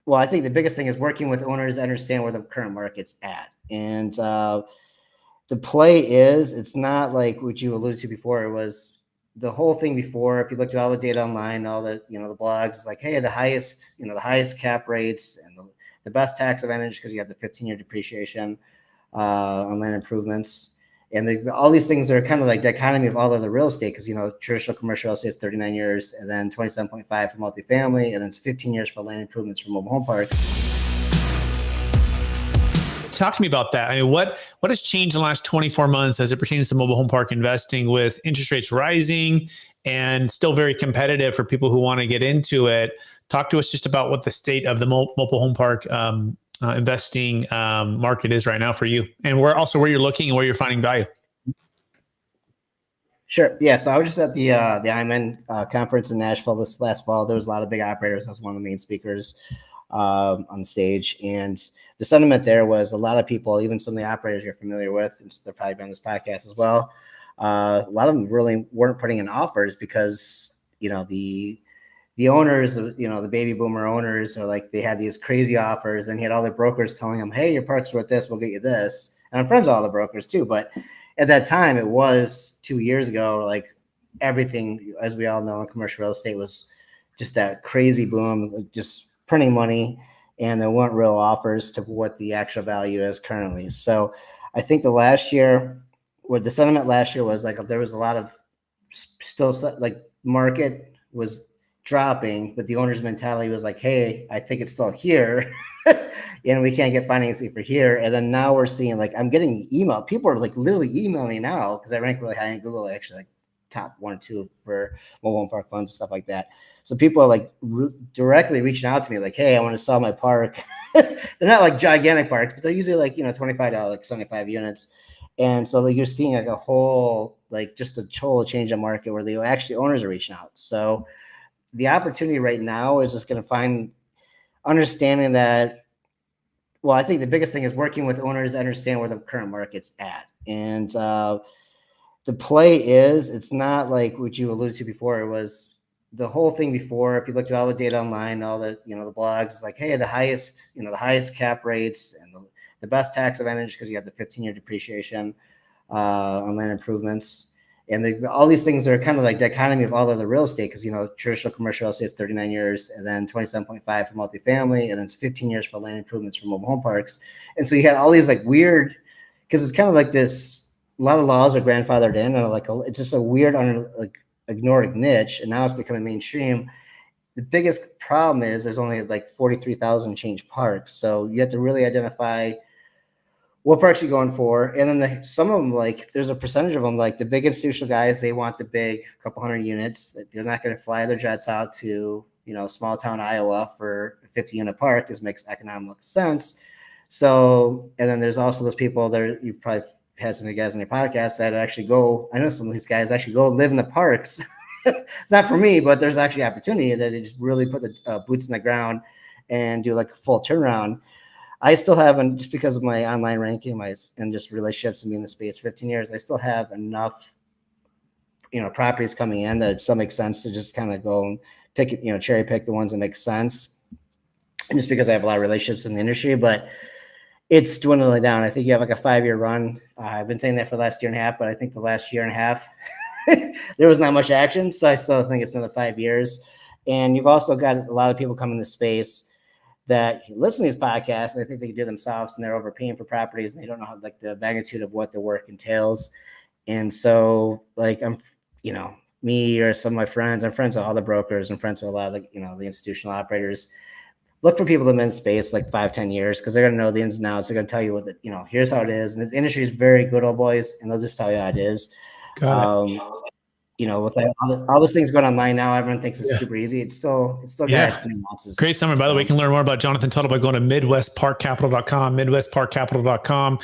Well, I think the biggest thing is working with owners to understand where the current market's at. And the play is, it's not like what you alluded to before. It was the whole thing before. If you looked at all the data online, all the, the blogs, it's like, hey, the highest cap rates and the best tax advantage because you have the 15-year depreciation on land improvements. And all these things are kind of like dichotomy of all of the real estate because, traditional commercial real estate is 39 years and then 27.5 for multifamily, and then it's 15 years for land improvements for mobile home parks. Talk to me about that. I mean, what has changed in the last 24 months as it pertains to mobile home park investing with interest rates rising and still very competitive for people who want to get into it? Talk to us just about what the state of the mobile home park investing market is right now for you, and where you're looking and where you're finding value. Sure. Yeah. So I was just at the IMN conference in Nashville this last fall. There was a lot of big operators. I was one of the main speakers on the stage, and the sentiment there was a lot of people, even some of the operators you're familiar with, and they're probably been on this podcast as well. A lot of them really weren't putting in offers because the owners, the baby boomer owners are like, they had these crazy offers, and he had all the brokers telling him, hey, your park's worth this, we'll get you this. And I'm friends with all the brokers too. But at that time, it was 2 years ago, like everything, as we all know, in commercial real estate was just that crazy boom, just printing money. And there weren't real offers to what the actual value is currently. So I think the sentiment last year was like, there was a lot of still like market was dropping, but the owner's mentality was like, hey, I think it's still here and we can't get financing for here. And then now we're seeing, like, I'm getting email. People are like literally emailing me now because I rank really high in Google, actually like top 1 or 2 for mobile home park funds, stuff like that. So people are like directly reaching out to me like, hey, I want to sell my park. They're not like gigantic parks, but they're usually like, $25, like 75 units. And so like you're seeing like a whole, like just a total change in market where the actually owners are reaching out. So the opportunity right now is just going to find understanding that, well, I think the biggest thing is working with owners to understand where the current market's at. And the play is, it's not like what you alluded to before. It was the whole thing before. If you looked at all the data online, all the, the blogs, it's like, hey, the highest cap rates and the best tax advantage because you have the 15-year depreciation on land improvements. And all these things are kind of like dichotomy of all of the real estate because, traditional commercial real estate is 39 years and then 27.5 for multifamily, and then it's 15 years for land improvements for mobile home parks. And so you had all these like weird, because it's kind of like this, a lot of laws are grandfathered in, and like it's just a weird, ignored niche, and now it's becoming mainstream. The biggest problem is there's only like 43,000 change parks. So you have to really identify what parks you're going for. And then some of them, like there's a percentage of them, like the big institutional guys, they want the big couple hundred units. They're not going to fly their jets out to, small town Iowa for a 50-unit park. This makes economic sense. So, and then there's also those people that you've probably had some of the guys on your podcast that actually go, I know some of these guys actually go live in the parks. It's not for me, but there's actually opportunity that they just really put the boots in the ground and do like a full turnaround. I still haven't, just because of my online ranking, and just relationships and being in the space for 15 years, I still have enough, properties coming in that it still makes sense to just kind of go and pick, cherry pick the ones that make sense. And just because I have a lot of relationships in the industry, but it's dwindling down. I think you have like a 5-year run. I've been saying that for the last year and a half, but I think the last year and a half, there was not much action. So I still think it's another 5 years. And you've also got a lot of people coming to space that listen to these podcasts and they think they can do it themselves, and they're overpaying for properties and they don't know how, like, the magnitude of what the work entails. And so, like, I'm, me or some of my friends, I'm friends with all the brokers and friends with a lot of the institutional operators. Look for people that have been in space like 5-10 years, because they're going to know the ins and outs. They're going to tell you here's how it is. And this industry is very good, old boys, and they'll just tell you how it is. Got it. With all those things going online now, everyone thinks it's super easy. It's still got some nuances. Great summary. By the way, you can learn more about Jonathan Tuttle by going to midwestparkcapital.com, midwestparkcapital.com.